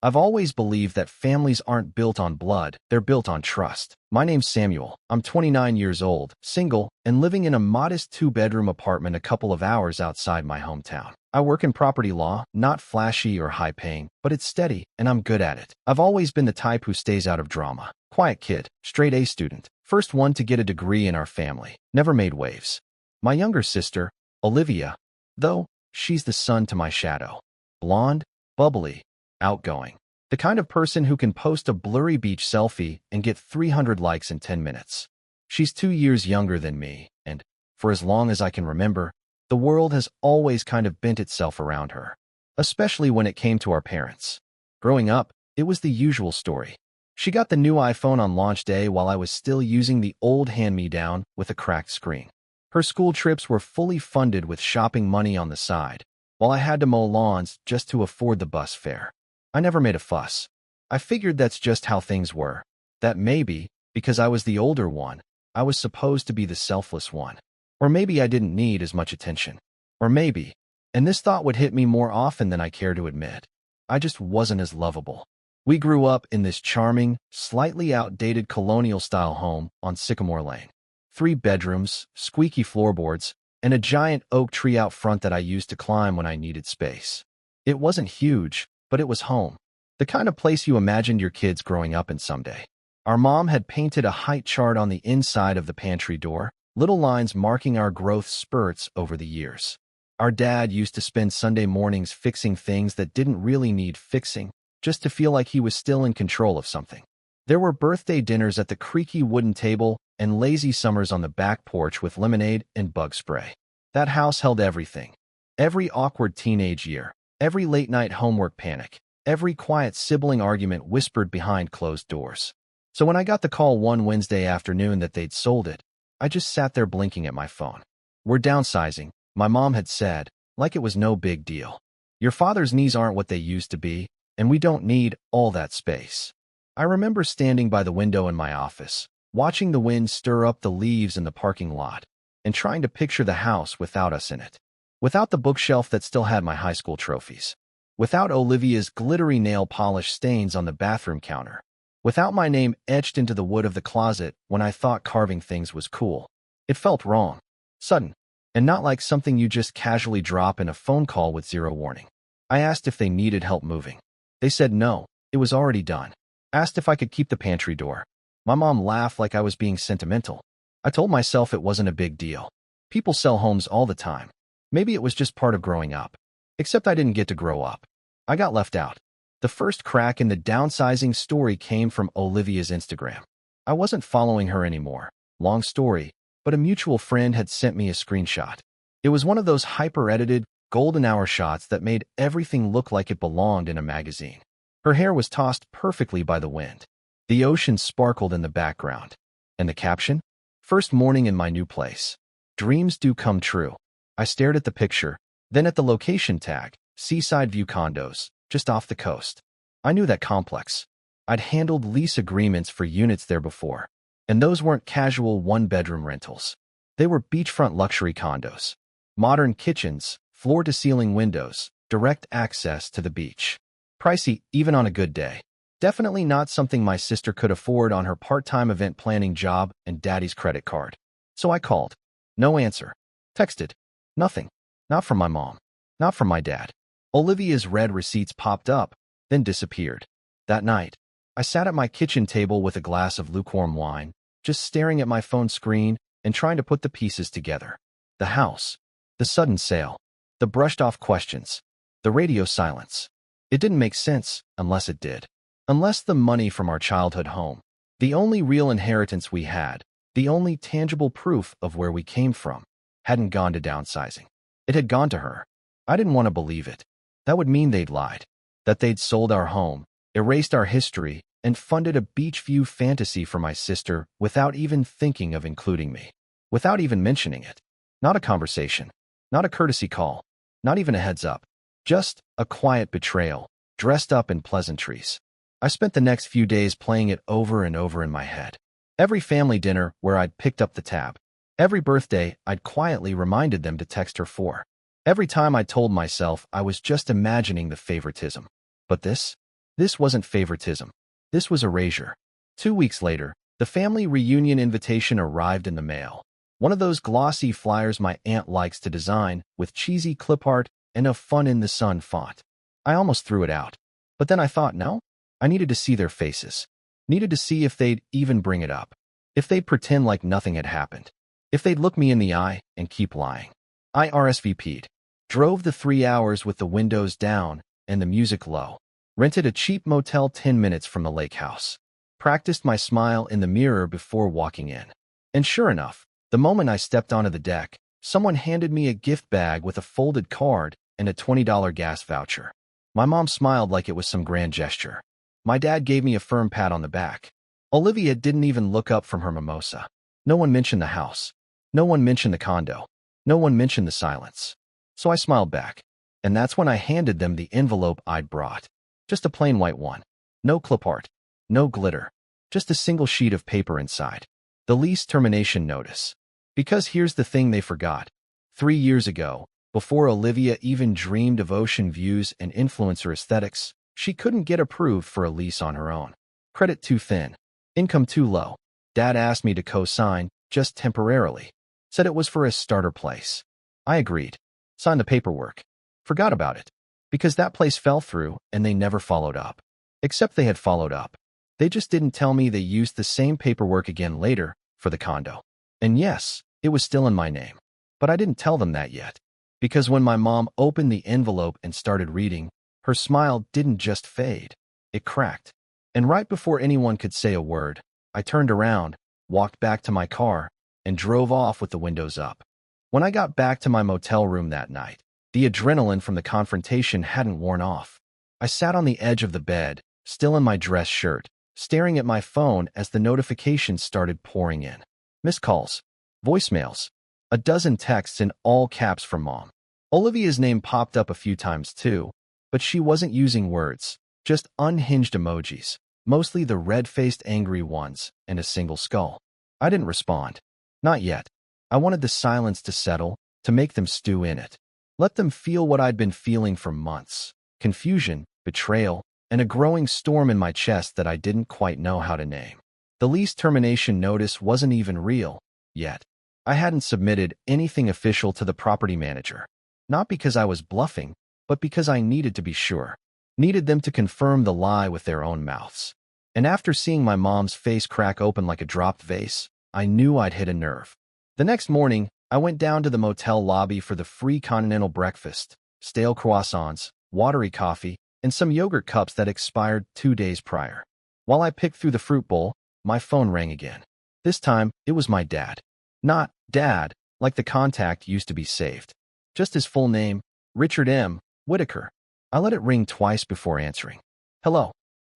I've always believed that families aren't built on blood, they're built on trust. My name's Samuel. I'm 29 years old, single, and living in a modest two-bedroom apartment a couple of hours outside my hometown. I work in property law, not flashy or high-paying, but it's steady, and I'm good at it. I've always been the type who stays out of drama. Quiet kid, straight A student, first one to get a degree in our family, never made waves. My younger sister, Olivia, though, she's the sun to my shadow. Blonde, bubbly, outgoing. The kind of person who can post a blurry beach selfie and get 300 likes in 10 minutes. She's 2 years younger than me, and, for as long as I can remember, the world has always kind of bent itself around her, especially when it came to our parents. Growing up, it was the usual story. She got the new iPhone on launch day while I was still using the old hand-me-down with a cracked screen. Her school trips were fully funded with shopping money on the side, while I had to mow lawns just to afford the bus fare. I never made a fuss. I figured that's just how things were. That maybe, because I was the older one, I was supposed to be the selfless one. Or maybe I didn't need as much attention. Or maybe, and this thought would hit me more often than I care to admit, I just wasn't as lovable. We grew up in this charming, slightly outdated colonial-style home on Sycamore Lane. 3 bedrooms, squeaky floorboards, and a giant oak tree out front that I used to climb when I needed space. It wasn't huge, but it was home. The kind of place you imagined your kids growing up in someday. Our mom had painted a height chart on the inside of the pantry door, little lines marking our growth spurts over the years. Our dad used to spend Sunday mornings fixing things that didn't really need fixing, just to feel like he was still in control of something. There were birthday dinners at the creaky wooden table and lazy summers on the back porch with lemonade and bug spray. That house held everything. Every awkward teenage year. Every late-night homework panic, every quiet sibling argument whispered behind closed doors. So when I got the call one Wednesday afternoon that they'd sold it, I just sat there blinking at my phone. "We're downsizing," my mom had said, like it was no big deal. "Your father's knees aren't what they used to be, and we don't need all that space." I remember standing by the window in my office, watching the wind stir up the leaves in the parking lot, and trying to picture the house without us in it. Without the bookshelf that still had my high school trophies. Without Olivia's glittery nail polish stains on the bathroom counter. Without my name etched into the wood of the closet when I thought carving things was cool. It felt wrong. Sudden. And not like something you just casually drop in a phone call with zero warning. I asked if they needed help moving. They said no, it was already done. Asked if I could keep the pantry door. My mom laughed like I was being sentimental. I told myself it wasn't a big deal. People sell homes all the time. Maybe it was just part of growing up. Except I didn't get to grow up. I got left out. The first crack in the downsizing story came from Olivia's Instagram. I wasn't following her anymore. Long story, but a mutual friend had sent me a screenshot. It was one of those hyper-edited, golden hour shots that made everything look like it belonged in a magazine. Her hair was tossed perfectly by the wind. The ocean sparkled in the background. And the caption? "First morning in my new place. Dreams do come true." I stared at the picture, then at the location tag, Seaside View Condos, just off the coast. I knew that complex. I'd handled lease agreements for units there before, and those weren't casual one-bedroom rentals. They were beachfront luxury condos. Modern kitchens, floor-to-ceiling windows, direct access to the beach. Pricey, even on a good day. Definitely not something my sister could afford on her part-time event planning job and daddy's credit card. So I called. No answer. Texted. Nothing. Not from my mom. Not from my dad. Olivia's red receipts popped up, then disappeared. That night, I sat at my kitchen table with a glass of lukewarm wine, just staring at my phone screen and trying to put the pieces together. The house. The sudden sale. The brushed-off questions. The radio silence. It didn't make sense, unless it did. Unless the money from our childhood home, the only real inheritance we had, the only tangible proof of where we came from, hadn't gone to downsizing. It had gone to her. I didn't want to believe it. That would mean they'd lied. That they'd sold our home, erased our history, and funded a beach view fantasy for my sister without even thinking of including me. Without even mentioning it. Not a conversation. Not a courtesy call. Not even a heads up. Just a quiet betrayal, dressed up in pleasantries. I spent the next few days playing it over and over in my head. Every family dinner where I'd picked up the tab. Every birthday I'd quietly reminded them to text her for. Every time I told myself I was just imagining the favoritism. But this This wasn't favoritism. This was erasure. 2 weeks later, the family reunion invitation arrived in the mail. One of those glossy flyers my aunt likes to design with cheesy clip art and a fun in the sun font. I almost threw it out. But then I thought, no, I needed to see their faces. Needed to see if they'd even bring it up. If they'd pretend like nothing had happened. If they'd look me in the eye and keep lying. I RSVP'd. Drove the 3 hours with the windows down and the music low. Rented a cheap motel 10 minutes from the lake house. Practiced my smile in the mirror before walking in. And sure enough, the moment I stepped onto the deck, someone handed me a gift bag with a folded card and a $20 gas voucher. My mom smiled like it was some grand gesture. My dad gave me a firm pat on the back. Olivia didn't even look up from her mimosa. No one mentioned the house. No one mentioned the condo. No one mentioned the silence. So I smiled back. And that's when I handed them the envelope I'd brought. Just a plain white one. No clip art. No glitter. Just a single sheet of paper inside. The lease termination notice. Because here's the thing they forgot. 3 years ago, before Olivia even dreamed of ocean views and influencer aesthetics, she couldn't get approved for a lease on her own. Credit too thin. Income too low. Dad asked me to co-sign, just temporarily. Said it was for a starter place. I agreed. Signed the paperwork. Forgot about it. Because that place fell through and they never followed up. Except they had followed up. They just didn't tell me they used the same paperwork again later for the condo. And yes, it was still in my name. But I didn't tell them that yet. Because when my mom opened the envelope and started reading, her smile didn't just fade. It cracked. And right before anyone could say a word, I turned around, walked back to my car, and drove off with the windows up. When I got back to my motel room that night, the adrenaline from the confrontation hadn't worn off. I sat on the edge of the bed, still in my dress shirt, staring at my phone as the notifications started pouring in. Missed calls, voicemails, a dozen texts in all caps from Mom. Olivia's name popped up a few times too, but she wasn't using words, just unhinged emojis, mostly the red-faced angry ones, and a single skull. I didn't respond. Not yet. I wanted the silence to settle, to make them stew in it. Let them feel what I'd been feeling for months. Confusion, betrayal, and a growing storm in my chest that I didn't quite know how to name. The lease termination notice wasn't even real, yet. I hadn't submitted anything official to the property manager. Not because I was bluffing, but because I needed to be sure. Needed them to confirm the lie with their own mouths. And after seeing my mom's face crack open like a dropped vase, I knew I'd hit a nerve. The next morning, I went down to the motel lobby for the free continental breakfast, stale croissants, watery coffee, and some yogurt cups that expired 2 days prior. While I picked through the fruit bowl, my phone rang again. This time, it was my dad. Not Dad, like the contact used to be saved. Just his full name, Richard M. Whitaker. I let it ring twice before answering. Hello.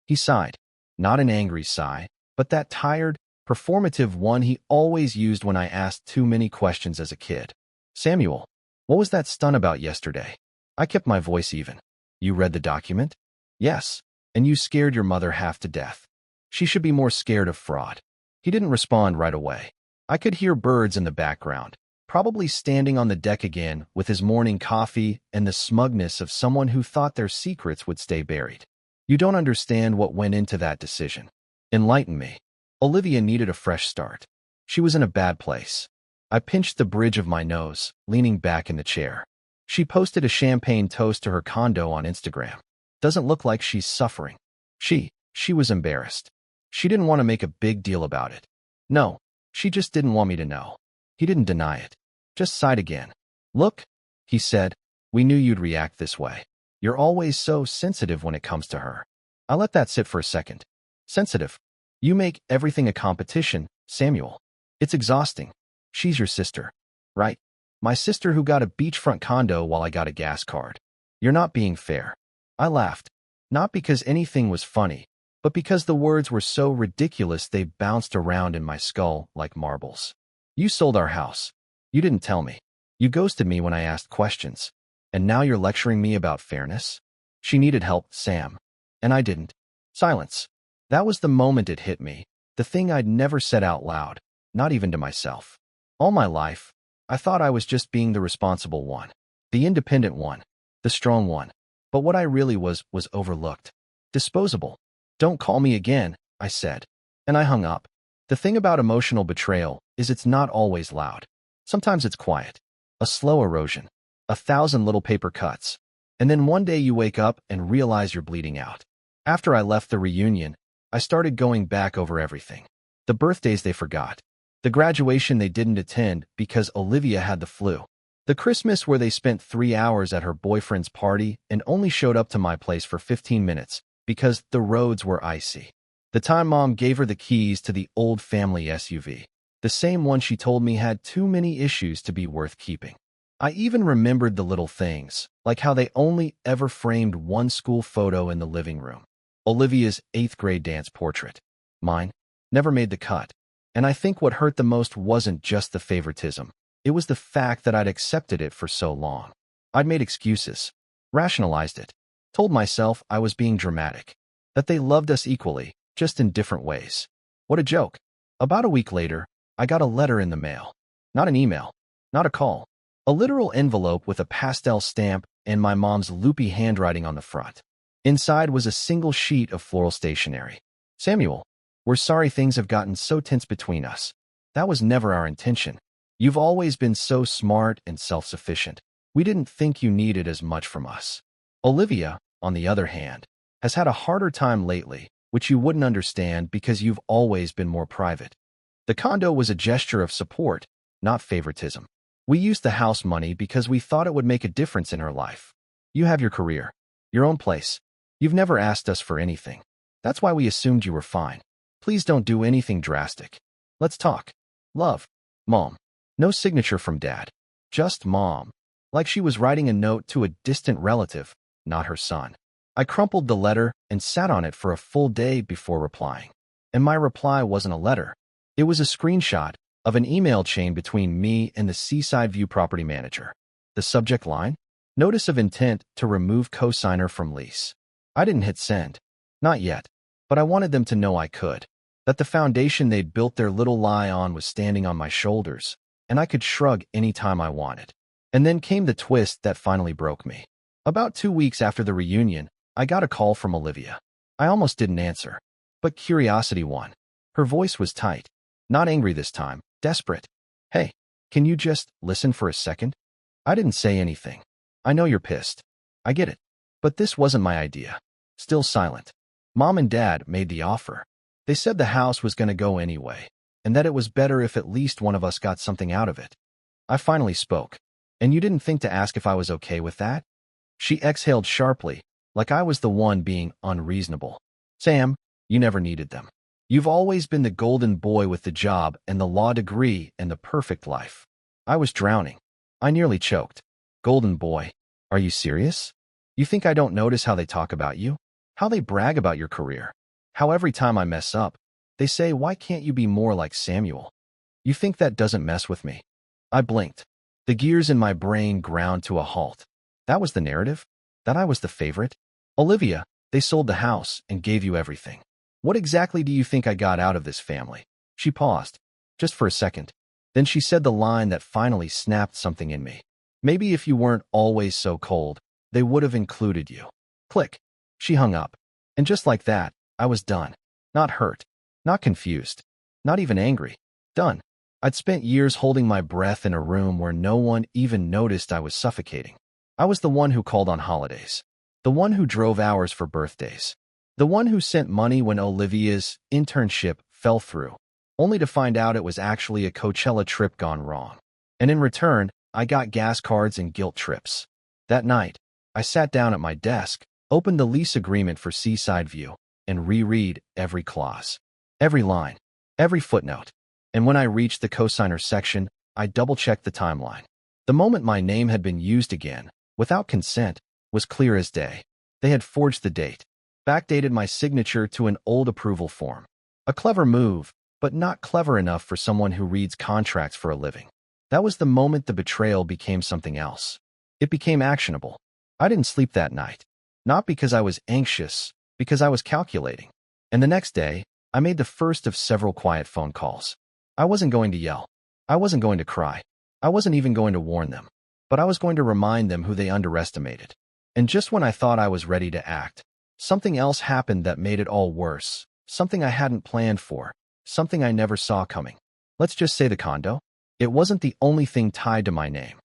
He sighed. Not an angry sigh, but that tired, performative one he always used when I asked too many questions as a kid. Samuel, what was that stunt about yesterday? I kept my voice even. You read the document? Yes. And you scared your mother half to death. She should be more scared of fraud. He didn't respond right away. I could hear birds in the background, probably standing on the deck again with his morning coffee and the smugness of someone who thought their secrets would stay buried. You don't understand what went into that decision. Enlighten me. Olivia needed a fresh start. She was in a bad place. I pinched the bridge of my nose, leaning back in the chair. She posted a champagne toast to her condo on Instagram. Doesn't look like she's suffering. She was embarrassed. She didn't want to make a big deal about it. No, she just didn't want me to know. He didn't deny it. Just sighed again. Look, he said, we knew you'd react this way. You're always so sensitive when it comes to her. I let that sit for a second. Sensitive. You make everything a competition, Samuel. It's exhausting. She's your sister, right? My sister who got a beachfront condo while I got a gas card. You're not being fair. I laughed. Not because anything was funny, but because the words were so ridiculous they bounced around in my skull like marbles. You sold our house. You didn't tell me. You ghosted me when I asked questions. And now you're lecturing me about fairness? She needed help, Sam. And I didn't. Silence. That was the moment it hit me. The thing I'd never said out loud, not even to myself. All my life, I thought I was just being the responsible one. The independent one. The strong one. But what I really was overlooked. Disposable. Don't call me again, I said. And I hung up. The thing about emotional betrayal is it's not always loud. Sometimes it's quiet. A slow erosion. 1,000 little paper cuts. And then one day you wake up and realize you're bleeding out. After I left the reunion, I started going back over everything. The birthdays they forgot. The graduation they didn't attend because Olivia had the flu. The Christmas where they spent 3 hours at her boyfriend's party and only showed up to my place for 15 minutes because the roads were icy. The time Mom gave her the keys to the old family SUV. The same one she told me had too many issues to be worth keeping. I even remembered the little things, like how they only ever framed one school photo in the living room. Olivia's 8th grade dance portrait. Mine never made the cut. And I think what hurt the most wasn't just the favoritism. It was the fact that I'd accepted it for so long. I'd made excuses, rationalized it, told myself I was being dramatic, that they loved us equally, just in different ways. What a joke. About a week later, I got a letter in the mail. Not an email, not a call. A literal envelope with a pastel stamp and my mom's loopy handwriting on the front. Inside was a single sheet of floral stationery. Samuel, we're sorry things have gotten so tense between us. That was never our intention. You've always been so smart and self-sufficient. We didn't think you needed as much from us. Olivia, on the other hand, has had a harder time lately, which you wouldn't understand because you've always been more private. The condo was a gesture of support, not favoritism. We used the house money because we thought it would make a difference in her life. You have your career, your own place. You've never asked us for anything. That's why we assumed you were fine. Please don't do anything drastic. Let's talk. Love. Mom. No signature from Dad. Just Mom. Like she was writing a note to a distant relative, not her son. I crumpled the letter and sat on it for a full day before replying. And my reply wasn't a letter. It was a screenshot of an email chain between me and the Seaside View property manager. The subject line? Notice of intent to remove cosigner from lease. I didn't hit send. Not yet. But I wanted them to know I could. That the foundation they'd built their little lie on was standing on my shoulders, and I could shrug any time I wanted. And then came the twist that finally broke me. About 2 weeks after the reunion, I got a call from Olivia. I almost didn't answer. But curiosity won. Her voice was tight. Not angry this time, desperate. Hey, can you just listen for a second? I didn't say anything. I know you're pissed. I get it. But this wasn't my idea. Still silent. Mom and Dad made the offer. They said the house was going to go anyway, and that it was better if at least one of us got something out of it. I finally spoke. And you didn't think to ask if I was okay with that? She exhaled sharply, like I was the one being unreasonable. Sam, you never needed them. You've always been the golden boy with the job and the law degree and the perfect life. I was drowning. I nearly choked. Golden boy, are you serious? You think I don't notice how they talk about you? How they brag about your career? How every time I mess up, they say, why can't you be more like Samuel? You think that doesn't mess with me? I blinked. The gears in my brain ground to a halt. That was the narrative? That I was the favorite? Olivia, they sold the house and gave you everything. What exactly do you think I got out of this family? She paused, just for a second. Then she said the line that finally snapped something in me. Maybe if you weren't always so cold, they would have included you. Click. She hung up. And just like that, I was done. Not hurt. Not confused. Not even angry. Done. I'd spent years holding my breath in a room where no one even noticed I was suffocating. I was the one who called on holidays. The one who drove hours for birthdays. The one who sent money when Olivia's internship fell through, only to find out it was actually a Coachella trip gone wrong. And in return, I got gas cards and guilt trips. That night, I sat down at my desk, opened the lease agreement for Seaside View, and reread every clause, every line, every footnote. And when I reached the cosigner section, I double-checked the timeline. The moment my name had been used again, without consent, was clear as day. They had forged the date, backdated my signature to an old approval form. A clever move, but not clever enough for someone who reads contracts for a living. That was the moment the betrayal became something else. It became actionable. I didn't sleep that night. Not because I was anxious, because I was calculating. And the next day, I made the first of several quiet phone calls. I wasn't going to yell. I wasn't going to cry. I wasn't even going to warn them. But I was going to remind them who they underestimated. And just when I thought I was ready to act, something else happened that made it all worse. Something I hadn't planned for. Something I never saw coming. Let's just say the condo. It wasn't the only thing tied to my name.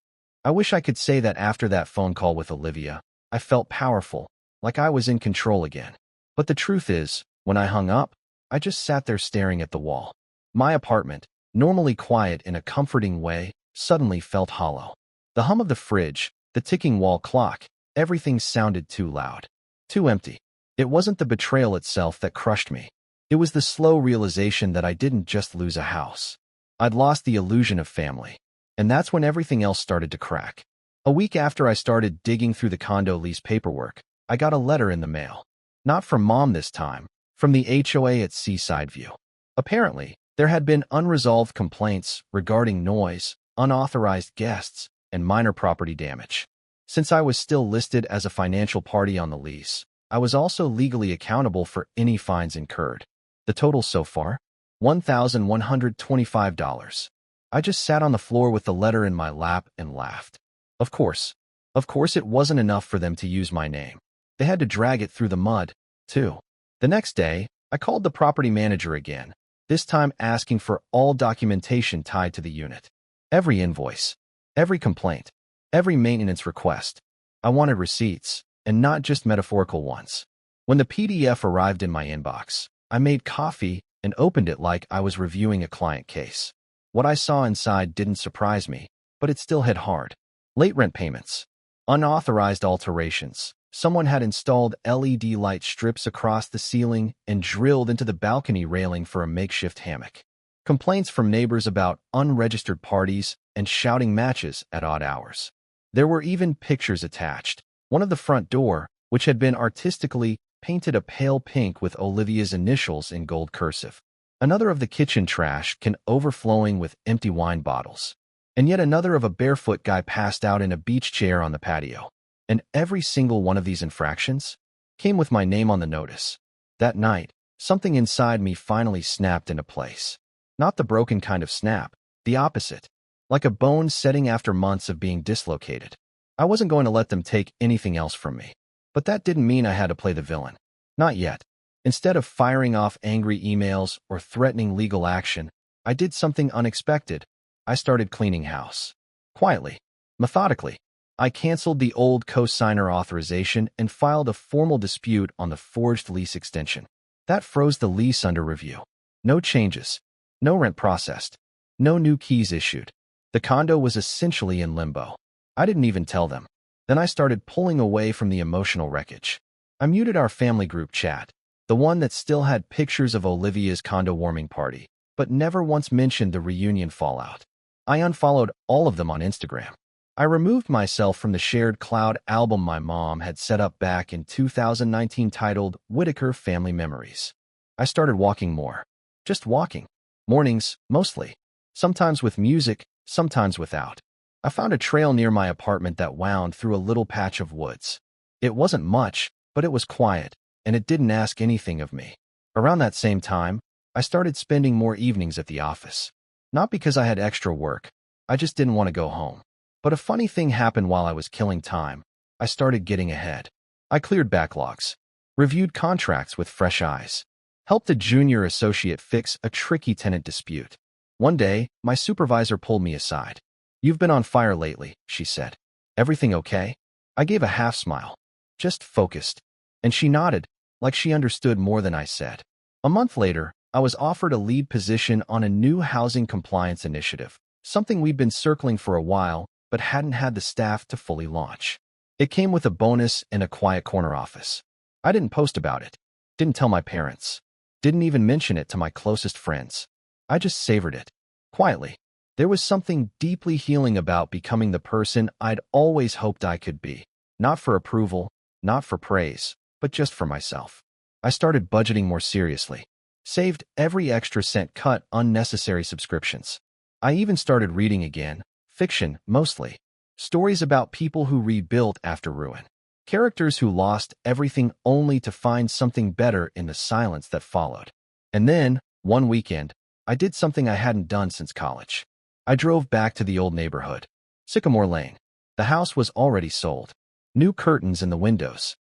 I wish I could say that after that phone call with Olivia, I felt powerful, like I was in control again. But the truth is, when I hung up, I just sat there staring at the wall. My apartment, normally quiet in a comforting way, suddenly felt hollow. The hum of the fridge, the ticking wall clock, everything sounded too loud, too empty. It wasn't the betrayal itself that crushed me. It was the slow realization that I didn't just lose a house. I'd lost the illusion of family. And that's when everything else started to crack. A week after I started digging through the condo lease paperwork, I got a letter in the mail. Not from Mom this time, from the HOA at Seaside View. Apparently, there had been unresolved complaints regarding noise, unauthorized guests, and minor property damage. Since I was still listed as a financial party on the lease, I was also legally accountable for any fines incurred. The total so far? $1,125. I just sat on the floor with the letter in my lap and laughed. Of course it wasn't enough for them to use my name. They had to drag it through the mud, too. The next day, I called the property manager again, this time asking for all documentation tied to the unit. Every invoice, every complaint, every maintenance request. I wanted receipts, and not just metaphorical ones. When the PDF arrived in my inbox, I made coffee and opened it like I was reviewing a client case. What I saw inside didn't surprise me, but it still hit hard. Late rent payments, unauthorized alterations. Someone had installed LED light strips across the ceiling and drilled into the balcony railing for a makeshift hammock. Complaints from neighbors about unregistered parties and shouting matches at odd hours. There were even pictures attached. One of the front door, which had been artistically painted a pale pink with Olivia's initials in gold cursive. Another of the kitchen trash can overflowing with empty wine bottles. And yet another of a barefoot guy passed out in a beach chair on the patio. And every single one of these infractions came with my name on the notice. That night, something inside me finally snapped into place. Not the broken kind of snap, the opposite. Like a bone setting after months of being dislocated. I wasn't going to let them take anything else from me. But that didn't mean I had to play the villain. Not yet. Instead of firing off angry emails or threatening legal action, I did something unexpected. I started cleaning house. Quietly. Methodically. I canceled the old co-signer authorization and filed a formal dispute on the forged lease extension. That froze the lease under review. No changes. No rent processed. No new keys issued. The condo was essentially in limbo. I didn't even tell them. Then I started pulling away from the emotional wreckage. I muted our family group chat, the one that still had pictures of Olivia's condo warming party, but never once mentioned the reunion fallout. I unfollowed all of them on Instagram. I removed myself from the shared cloud album my mom had set up back in 2019 titled Whitaker Family Memories. I started walking more. Just walking. Mornings, mostly. Sometimes with music, sometimes without. I found a trail near my apartment that wound through a little patch of woods. It wasn't much, but it was quiet, and it didn't ask anything of me. Around that same time, I started spending more evenings at the office. Not because I had extra work, I just didn't want to go home. But a funny thing happened while I was killing time. I started getting ahead. I cleared backlogs, reviewed contracts with fresh eyes, helped a junior associate fix a tricky tenant dispute. One day, my supervisor pulled me aside. "You've been on fire lately," she said. "Everything okay?" I gave a half smile. Just focused. And she nodded, like she understood more than I said. A month later, I was offered a lead position on a new housing compliance initiative, something we'd been circling for a while, but hadn't had the staff to fully launch. It came with a bonus and a quiet corner office. I didn't post about it. Didn't tell my parents. Didn't even mention it to my closest friends. I just savored it. Quietly. There was something deeply healing about becoming the person I'd always hoped I could be. Not for approval, not for praise, but just for myself. I started budgeting more seriously. Saved every extra cent, cut unnecessary subscriptions. I even started reading again, fiction, mostly. Stories about people who rebuilt after ruin. Characters who lost everything only to find something better in the silence that followed. And then, one weekend, I did something I hadn't done since college. I drove back to the old neighborhood. Sycamore Lane. The house was already sold. New curtains in the windows.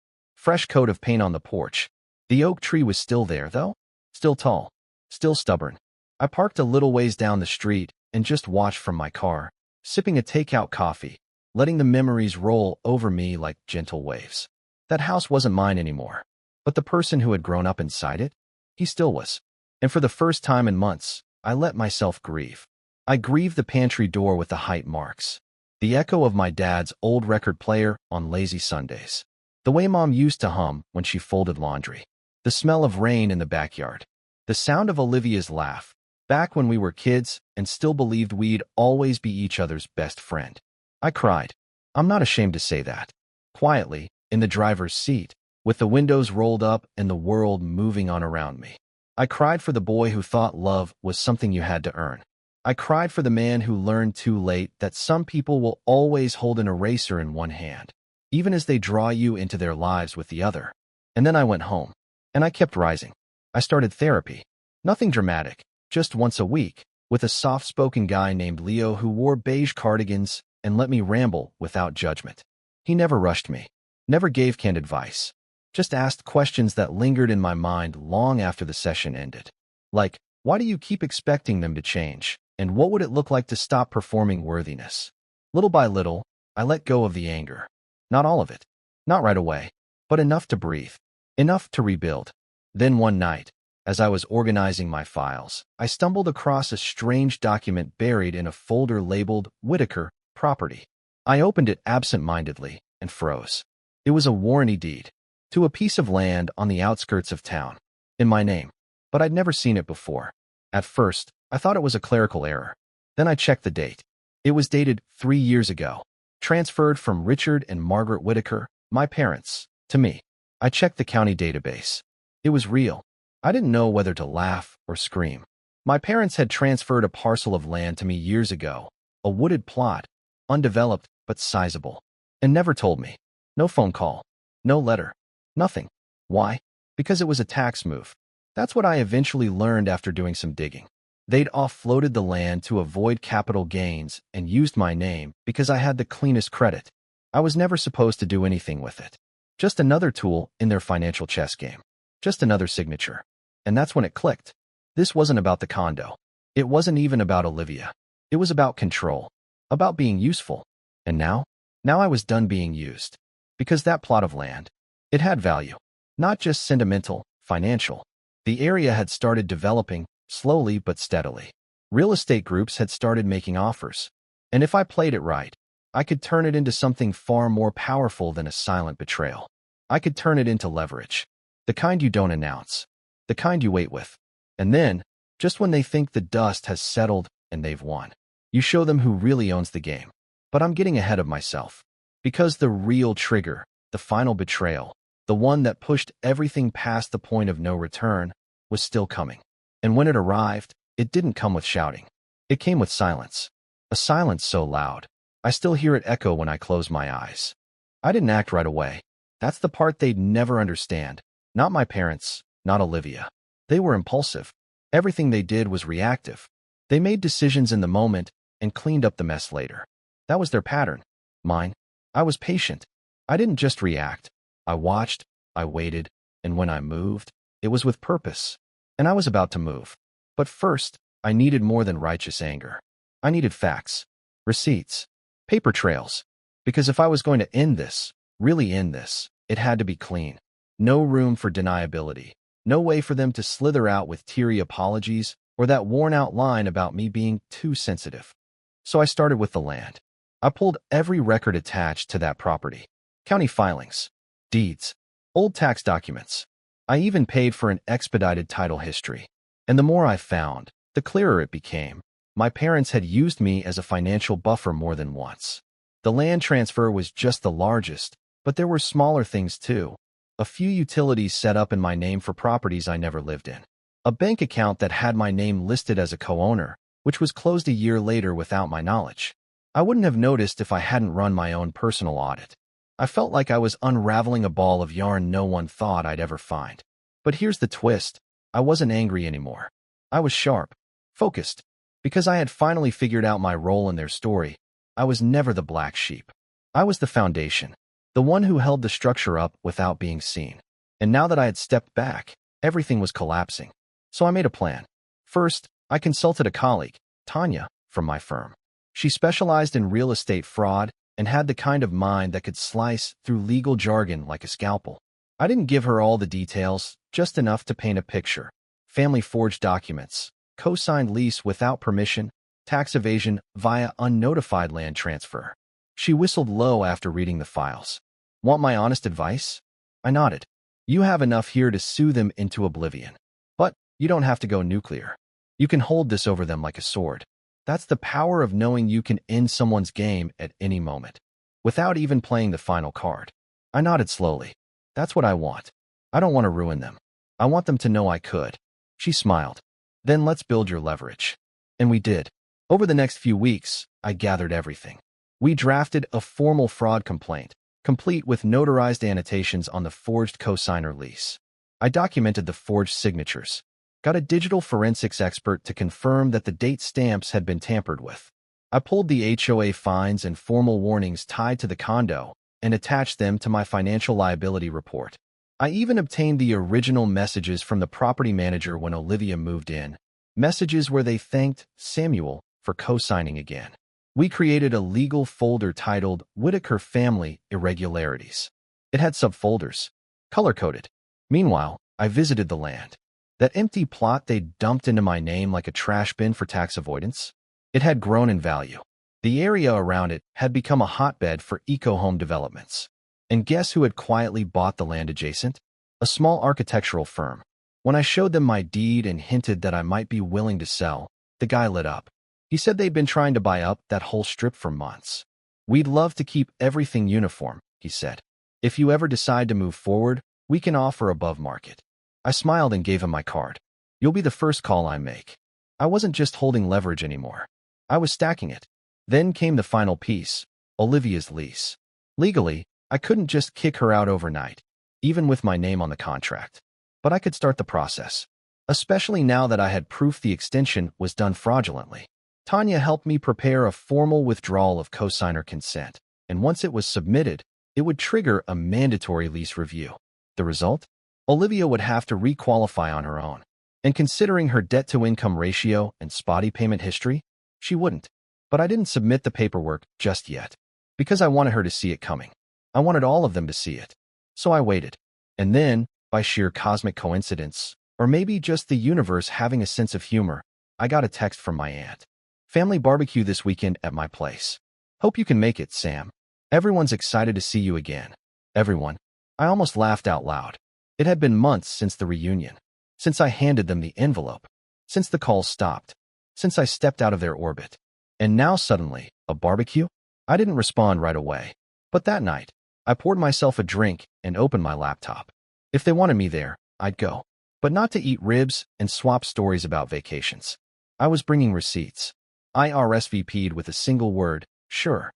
fresh coat of paint on the porch. The oak tree was still there, though. Still tall. Still stubborn. I parked a little ways down the street and just watched from my car, sipping a takeout coffee, letting the memories roll over me like gentle waves. That house wasn't mine anymore, but the person who had grown up inside it, he still was. And for the first time in months, I let myself grieve. I grieved the pantry door with the height marks, the echo of my dad's old record player on lazy Sundays, the way Mom used to hum when she folded laundry, the smell of rain in the backyard, the sound of Olivia's laugh, back when we were kids and still believed we'd always be each other's best friend. I cried. I'm not ashamed to say that. Quietly, in the driver's seat, with the windows rolled up and the world moving on around me. I cried for the boy who thought love was something you had to earn. I cried for the man who learned too late that some people will always hold an eraser in one hand, even as they draw you into their lives with the other. And then I went home, and I kept rising. I started therapy. Nothing dramatic, just once a week, with a soft-spoken guy named Leo who wore beige cardigans and let me ramble without judgment. He never rushed me, never gave canned advice, just asked questions that lingered in my mind long after the session ended. Like, why do you keep expecting them to change? And what would it look like to stop performing worthiness? Little by little, I let go of the anger. Not all of it. Not right away. But enough to breathe. Enough to rebuild. Then one night, as I was organizing my files, I stumbled across a strange document buried in a folder labeled Whitaker Property. I opened it absent-mindedly and froze. It was a warranty deed to a piece of land on the outskirts of town, in my name. But I'd never seen it before. At first, I thought it was a clerical error. Then I checked the date. It was dated 3 years ago, transferred from Richard and Margaret Whitaker, my parents, to me. I checked the county database. It was real. I didn't know whether to laugh or scream. My parents had transferred a parcel of land to me years ago, a wooded plot, undeveloped but sizable, and never told me. No phone call, no letter, nothing. Why? Because it was a tax move. That's what I eventually learned after doing some digging. They'd offloaded the land to avoid capital gains and used my name because I had the cleanest credit. I was never supposed to do anything with it. Just another tool in their financial chess game. Just another signature. And that's when it clicked. This wasn't about the condo. It wasn't even about Olivia. It was about control. About being useful. And now? Now I was done being used. Because that plot of land, it had value. Not just sentimental, financial. The area had started developing, slowly but steadily. Real estate groups had started making offers. And if I played it right, I could turn it into something far more powerful than a silent betrayal. I could turn it into leverage. The kind you don't announce. The kind you wait with. And then, just when they think the dust has settled and they've won, you show them who really owns the game. But I'm getting ahead of myself. Because the real trigger, the final betrayal, the one that pushed everything past the point of no return, was still coming. And when it arrived, it didn't come with shouting. It came with silence. A silence so loud, I still hear it echo when I close my eyes. I didn't act right away. That's the part they'd never understand. Not my parents, not Olivia. They were impulsive. Everything they did was reactive. They made decisions in the moment and cleaned up the mess later. That was their pattern. Mine. I was patient. I didn't just react. I watched, I waited, and when I moved, it was with purpose. And I was about to move. But first, I needed more than righteous anger. I needed facts, receipts, paper trails. Because if I was going to end this, really end this, it had to be clean. No room for deniability. No way for them to slither out with teary apologies or that worn-out line about me being too sensitive. So I started with the land. I pulled every record attached to that property. County filings, deeds, old tax documents. I even paid for an expedited title history. And the more I found, the clearer it became. My parents had used me as a financial buffer more than once. The land transfer was just the largest, but there were smaller things too. A few utilities set up in my name for properties I never lived in. A bank account that had my name listed as a co-owner, which was closed a year later without my knowledge. I wouldn't have noticed if I hadn't run my own personal audit. I felt like I was unraveling a ball of yarn no one thought I'd ever find. But here's the twist. I wasn't angry anymore. I was sharp, focused. Because I had finally figured out my role in their story, I was never the black sheep. I was the foundation. the one who held the structure up without being seen. And now that I had stepped back, everything was collapsing. So I made a plan. First, I consulted a colleague, Tanya, from my firm. She specialized in real estate fraud and had the kind of mind that could slice through legal jargon like a scalpel. I didn't give her all the details, just enough to paint a picture. Family forged documents, co-signed lease without permission, tax evasion via unnotified land transfer. She whistled low after reading the files. Want my honest advice? I nodded. You have enough here to sue them into oblivion. But you don't have to go nuclear. You can hold this over them like a sword. That's the power of knowing you can end someone's game at any moment, without even playing the final card. I nodded slowly. That's what I want. I don't want to ruin them. I want them to know I could. She smiled. Then let's build your leverage. And we did. Over the next few weeks, I gathered everything. We drafted a formal fraud complaint, complete with notarized annotations on the forged cosigner lease. I documented the forged signatures, got a digital forensics expert to confirm that the date stamps had been tampered with. I pulled the HOA fines and formal warnings tied to the condo and attached them to my financial liability report. I even obtained the original messages from the property manager when Olivia moved in, messages where they thanked Samuel for co-signing again. We created a legal folder titled Whitaker Family Irregularities. It had subfolders, color-coded. Meanwhile, I visited the land. That empty plot they'd dumped into my name like a trash bin for tax avoidance? It had grown in value. The area around it had become a hotbed for eco-home developments. And guess who had quietly bought the land adjacent? A small architectural firm. When I showed them my deed and hinted that I might be willing to sell, the guy lit up. He said they'd been trying to buy up that whole strip for months. We'd love to keep everything uniform, he said. If you ever decide to move forward, we can offer above market. I smiled and gave him my card. You'll be the first call I make. I wasn't just holding leverage anymore. I was stacking it. Then came the final piece, Olivia's lease. Legally, I couldn't just kick her out overnight, even with my name on the contract. But I could start the process, especially now that I had proof the extension was done fraudulently. Tanya helped me prepare a formal withdrawal of cosigner consent, and once it was submitted, it would trigger a mandatory lease review. The result? Olivia would have to requalify on her own. And considering her debt-to-income ratio and spotty payment history, she wouldn't. But I didn't submit the paperwork just yet, because I wanted her to see it coming. I wanted all of them to see it. So I waited. And then, by sheer cosmic coincidence, or maybe just the universe having a sense of humor, I got a text from my aunt. Family barbecue this weekend at my place. Hope you can make it, Sam. Everyone's excited to see you again. Everyone. I almost laughed out loud. It had been months since the reunion, since I handed them the envelope, since the calls stopped, since I stepped out of their orbit. And now suddenly, a barbecue? I didn't respond right away. But that night, I poured myself a drink and opened my laptop. If they wanted me there, I'd go. But not to eat ribs and swap stories about vacations. I was bringing receipts. I RSVP'd with a single word, sure.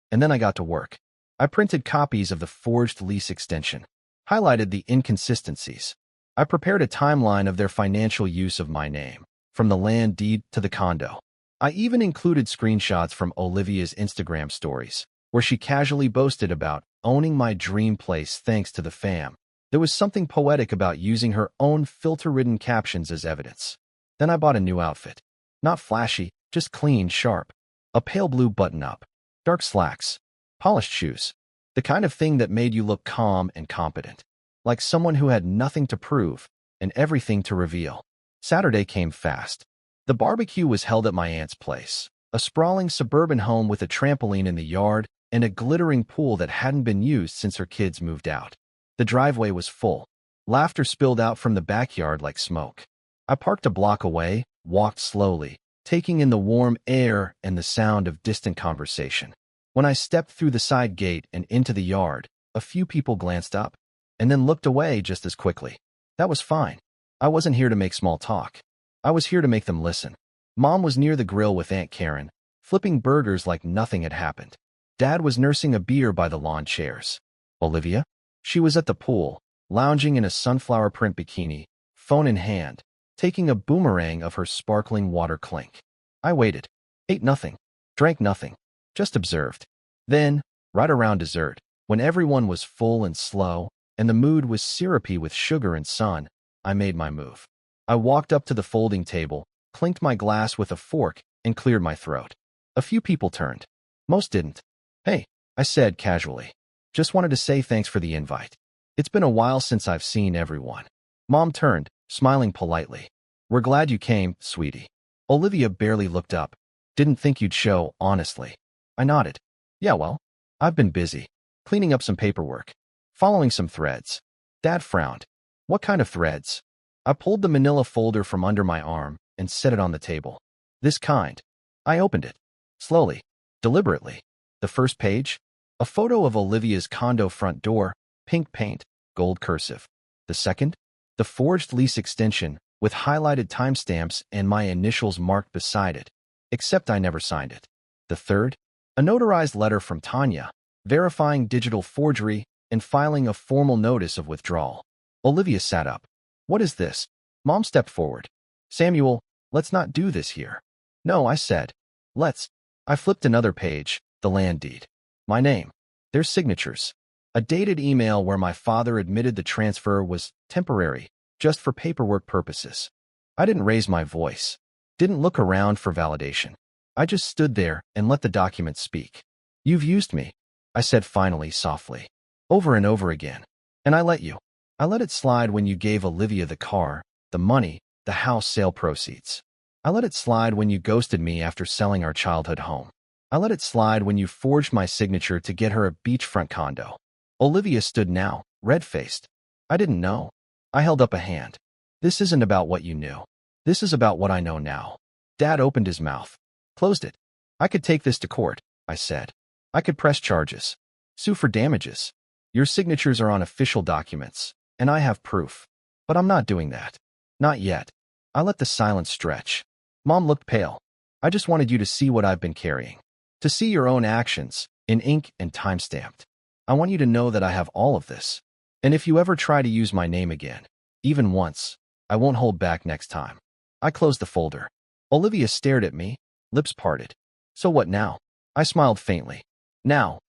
And then I got to work. I printed copies of the forged lease extension, highlighted the inconsistencies. I prepared a timeline of their financial use of my name, from the land deed to the condo. I even included screenshots from Olivia's Instagram stories, where she casually boasted about owning my dream place thanks to the fam. There was something poetic about using her own filter-ridden captions as evidence. Then I bought a new outfit. Not flashy, just clean, sharp. A pale blue button-up, dark slacks, polished shoes. The kind of thing that made you look calm and competent, like someone who had nothing to prove and everything to reveal. Saturday came fast. The barbecue was held at my aunt's place, a sprawling suburban home with a trampoline in the yard and a glittering pool that hadn't been used since her kids moved out. The driveway was full. Laughter spilled out from the backyard like smoke. I parked a block away, walked slowly, taking in the warm air and the sound of distant conversation. When I stepped through the side gate and into the yard, a few people glanced up, and then looked away just as quickly. That was fine. I wasn't here to make small talk. I was here to make them listen. Mom was near the grill with Aunt Karen, flipping burgers like nothing had happened. Dad was nursing a beer by the lawn chairs. Olivia? She was at the pool, lounging in a sunflower print bikini, phone in hand, taking a boomerang of her sparkling water clink. I waited, ate nothing, drank nothing, just observed. Then, right around dessert, When everyone was full and slow, and the mood was syrupy with sugar and sun, I made my move. I walked up to the folding table, clinked my glass with a fork, and cleared my throat. A few people turned. Most didn't. "Hey," I said casually. "Just wanted to say thanks for the invite. It's been a while since I've seen everyone." Mom turned, smiling politely. "We're glad you came, sweetie." Olivia barely looked up. "Didn't think you'd show, honestly." I nodded. "Yeah, well, I've been busy. Cleaning up some paperwork. Following some threads." Dad frowned. "What kind of threads?" I pulled the manila folder from under my arm and set it on the table. "This kind." I opened it. Slowly. Deliberately. The first page? A photo of Olivia's condo front door, pink paint, gold cursive. The second? The forged lease extension, with highlighted timestamps and my initials marked beside it, except I never signed it. The third? A notarized letter from Tanya, verifying digital forgery and filing a formal notice of withdrawal. Olivia sat up. "What is this?" Mom stepped forward. "Samuel, let's not do this here." "No," I said. "Let's." I flipped another page, the land deed. My name. Their signatures. A dated email where my father admitted the transfer was temporary, just for paperwork purposes. I didn't raise my voice. Didn't look around for validation. I just stood there and let the document speak. "You've used me," I said finally, softly. "Over and over again. And I let you. I let it slide when you gave Olivia the car, the money, the house sale proceeds. I let it slide when you ghosted me after selling our childhood home. I let it slide when you forged my signature to get her a beachfront condo." Olivia stood now, red-faced. "I didn't know." I held up a hand. "This isn't about what you knew. This is about what I know now." Dad opened his mouth. Closed it. "I could take this to court," I said. "I could press charges. Sue for damages. Your signatures are on official documents, and I have proof. But I'm not doing that. Not yet." I let the silence stretch. Mom looked pale. "I just wanted you to see what I've been carrying. To see your own actions, in ink and time-stamped. I want you to know that I have all of this. And if you ever try to use my name again, even once, I won't hold back next time." I closed the folder. Olivia stared at me, lips parted. "So what now?" I smiled faintly. "Now,"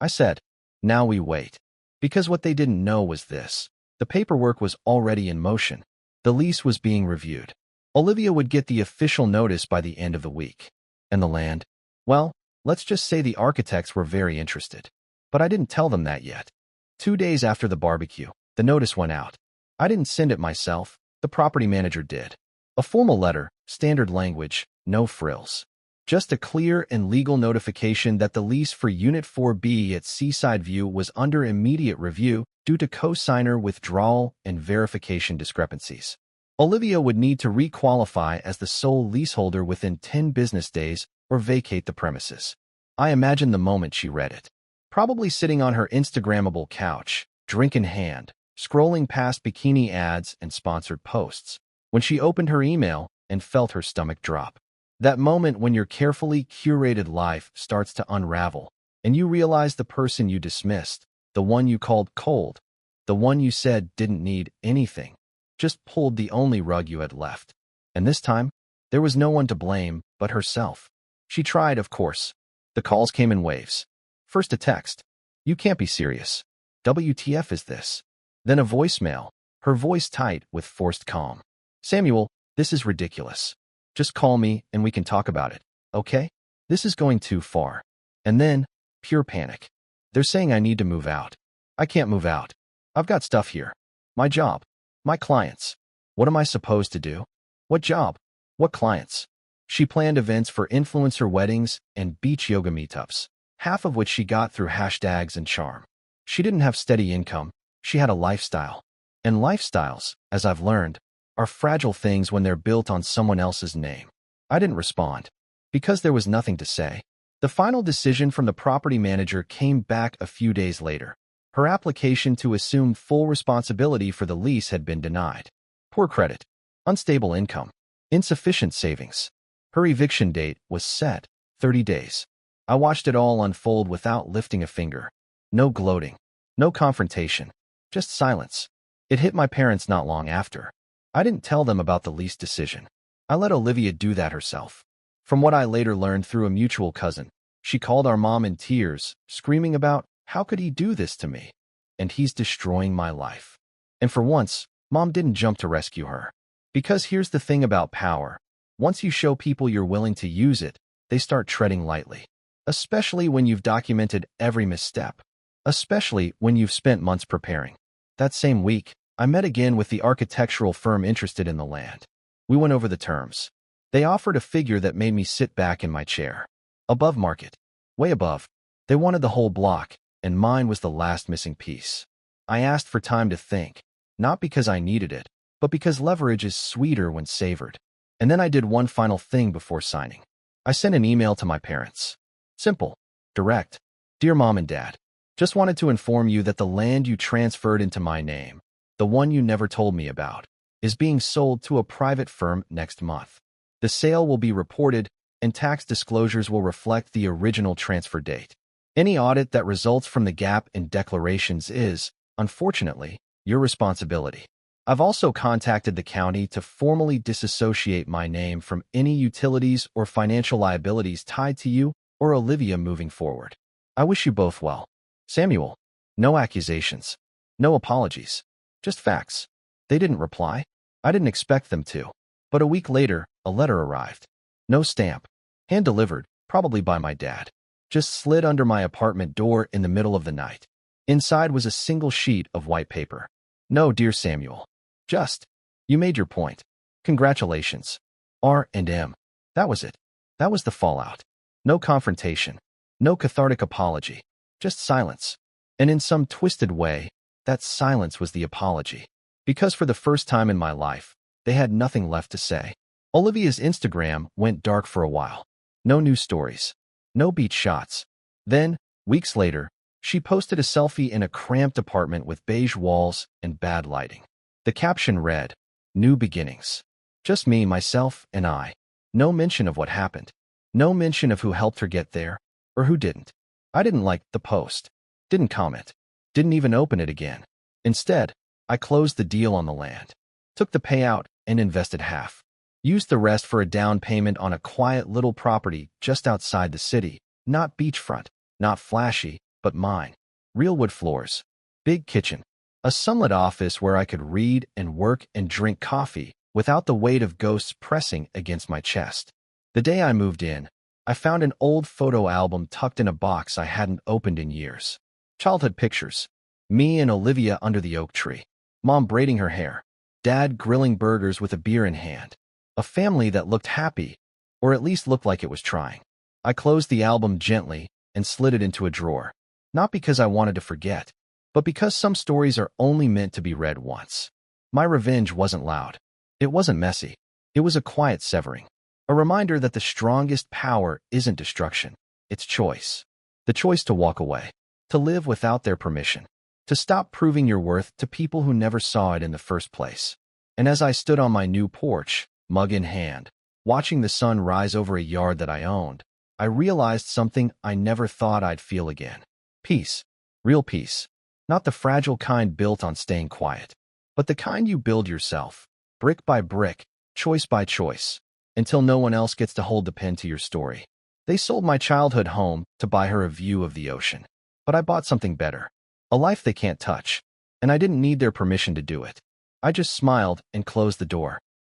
I said. "Now we wait." Because what they didn't know was this. The paperwork was already in motion. The lease was being reviewed. Olivia would get the official notice by the end of the week. And the land? Well, let's just say the architects were very interested. But I didn't tell them that yet. 2 days after the barbecue, the notice went out. I didn't send it myself. The property manager did. A formal letter, standard language, no frills. Just a clear and legal notification that the lease for Unit 4B at Seaside View was under immediate review due to co-signer withdrawal and verification discrepancies. Olivia would need to requalify as the sole leaseholder within 10 business days or vacate the premises. I imagined the moment she read it. Probably sitting on her Instagrammable couch, drink in hand, scrolling past bikini ads and sponsored posts, when she opened her email and felt her stomach drop. That moment when your carefully curated life starts to unravel, and you realize the person you dismissed, the one you called cold, the one you said didn't need anything, just pulled the only rug you had left. And this time, there was no one to blame but herself. She tried, of course. The calls came in waves. First a text. "You can't be serious. WTF is this?" Then a voicemail, her voice tight with forced calm. "Samuel, this is ridiculous. Just call me and we can talk about it, okay? This is going too far." And then, pure panic. "They're saying I need to move out. I can't move out. I've got stuff here. My job. My clients. What am I supposed to do? What job? What clients?" She planned events for influencer weddings and beach yoga meetups, half of which she got through hashtags and charm. She didn't have steady income. She had a lifestyle. And lifestyles, as I've learned, are fragile things when they're built on someone else's name. I didn't respond. Because there was nothing to say. The final decision from the property manager came back a few days later. Her application to assume full responsibility for the lease had been denied. Poor credit. Unstable income. Insufficient savings. Her eviction date was set, 30 days. I watched it all unfold without lifting a finger. No gloating. No confrontation. Just silence. It hit my parents not long after. I didn't tell them about the lease decision. I let Olivia do that herself. From what I later learned through a mutual cousin, she called our mom in tears, screaming about How could he do this to me? And he's destroying my life. And for once, Mom didn't jump to rescue her. Because here's the thing about power. Once you show people you're willing to use it, they start treading lightly. Especially when you've documented every misstep. Especially when you've spent months preparing. That same week, I met again with the architectural firm interested in the land. We went over the terms. They offered a figure that made me sit back in my chair. Above market. Way above. They wanted the whole block, and mine was the last missing piece. I asked for time to think, not because I needed it, but because leverage is sweeter when savored. And then I did one final thing before signing. I sent an email to my parents. Simple. Direct. Dear Mom and Dad, just wanted to inform you that the land you transferred into my name, the one you never told me about, is being sold to a private firm next month. The sale will be reported, and tax disclosures will reflect the original transfer date. Any audit that results from the gap in declarations is, unfortunately, your responsibility. I've also contacted the county to formally disassociate my name from any utilities or financial liabilities tied to you or Olivia moving forward. I wish you both well. Samuel. No accusations. No apologies. Just facts. They didn't reply. I didn't expect them to. But a week later, a letter arrived. No stamp. Hand-delivered, probably by my dad. Just slid under my apartment door in the middle of the night. Inside was a single sheet of white paper. No, dear Samuel. Just, you made your point. Congratulations. R&M. That was it. That was the fallout. No confrontation. No cathartic apology. Just silence. And in some twisted way, that silence was the apology. Because for the first time in my life, they had nothing left to say. Olivia's Instagram went dark for a while. No news stories. No beach shots. Then, weeks later, she posted a selfie in a cramped apartment with beige walls and bad lighting. The caption read, New beginnings. Just me, myself, and I. No mention of what happened. No mention of who helped her get there, or who didn't. I didn't like the post. Didn't comment. Didn't even open it again. Instead, I closed the deal on the land. Took the payout and invested half. Used the rest for a down payment on a quiet little property just outside the city. Not beachfront, not flashy, but mine. Real wood floors. Big kitchen. A sunlit office where I could read and work and drink coffee without the weight of ghosts pressing against my chest. The day I moved in, I found an old photo album tucked in a box I hadn't opened in years. Childhood pictures. Me and Olivia under the oak tree. Mom braiding her hair. Dad grilling burgers with a beer in hand. A family that looked happy, or at least looked like it was trying. I closed the album gently and slid it into a drawer. Not because I wanted to forget, but because some stories are only meant to be read once. My revenge wasn't loud. It wasn't messy. It was a quiet severing. A reminder that the strongest power isn't destruction. It's choice. The choice to walk away. To live without their permission. To stop proving your worth to people who never saw it in the first place. And as I stood on my new porch, mug in hand, watching the sun rise over a yard that I owned, I realized something I never thought I'd feel again. Peace. Real peace. Not the fragile kind built on staying quiet, but the kind you build yourself, brick by brick, choice by choice, until no one else gets to hold the pen to your story. They sold my childhood home to buy her a view of the ocean. But I bought something better. A life they can't touch. And I didn't need their permission to do it. I just smiled and closed the door.